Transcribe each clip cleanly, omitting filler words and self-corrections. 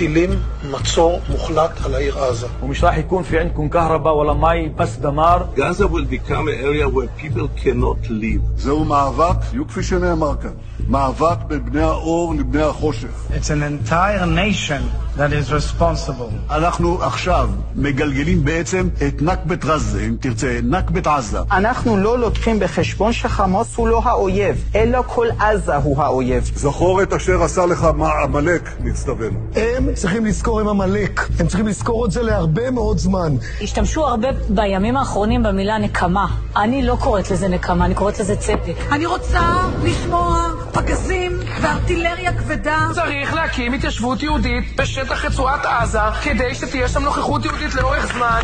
מטילים מצור מוחלט על העיר עזה. ومش راح يكون في عندكم كهرباء ولا مي بس دمار. Gaza will become an area where people cannot live. זהו מאבק, כפי שנאמר כאן, מאבק בין בני האור לבני החושך. It's an entire nation that is responsible. אנחנו עכשיו מגלגלים בעצם את נכבת עזה, אם תרצה, נכבת עזה. אנחנו לא לוקחים בחשבון שחמאס הוא לא האויב, אלא כל עזה הוא האויב. זכור את אשר עשה לך עמלק, נצטווינו. הם צריכים לזכור עם עמלק, הם צריכים לזכור את זה להרבה מאוד זמן. השתמשו הרבה בימים האחרונים במילה נקמה. אני לא קוראת לזה נקמה, אני קוראת לזה צדק. אני רוצה לשמוע פגזים וארטילריה כבדה. צריך להקים התיישבות יהודית בשטח רצועת עזה, כדי שתהיה שם נוכחות יהודית לאורך זמן.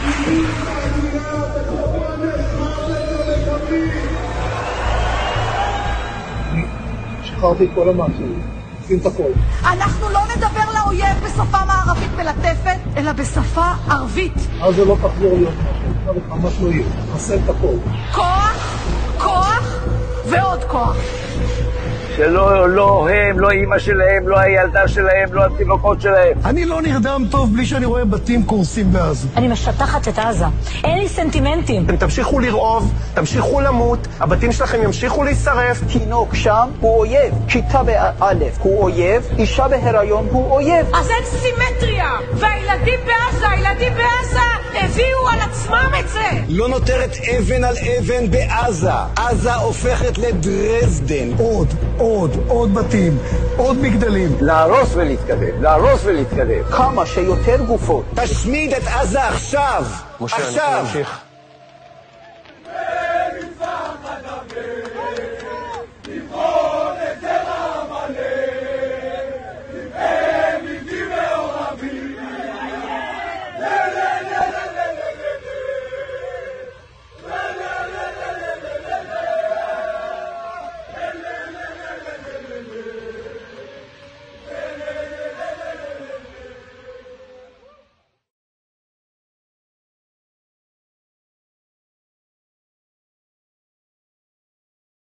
שחררתי את כל המעצורים, עושים את הכל. אנחנו לא נדבר לאויב בשפה מערבית מלטפת, אלא בשפה ערבית. אז זה לא תחזור להיות משהו, ממש לא יהיה, נחסל את הכל. כוח, כוח ועוד כוח. שלא הם, לא אמא שלהם, לא הילדה שלהם, לא התינוקות שלהם. אני לא נרדם טוב בלי שאני רואה בתים קורסים בעזה. אני משטחת את עזה. אין לי סנטימנטים. אתם תמשיכו לרעוב, תמשיכו למות, הבתים שלכם ימשיכו להישרף. תינוק שם הוא אויב, כיתה באלף הוא אויב, אישה בהיריון הוא אויב. אז אין סימטריה, והילדים בעזה הביאו על עצמם את זה. לא נותרת אבן על אבן בעזה. עזה הופכת לדרזדן. עוד בתים, עוד מגדלים. להרוס ולהתקדם, להרוס ולהתקדם. כמה שיותר גופות. תשמיד את עזה עכשיו. משה, אנחנו נמשיך.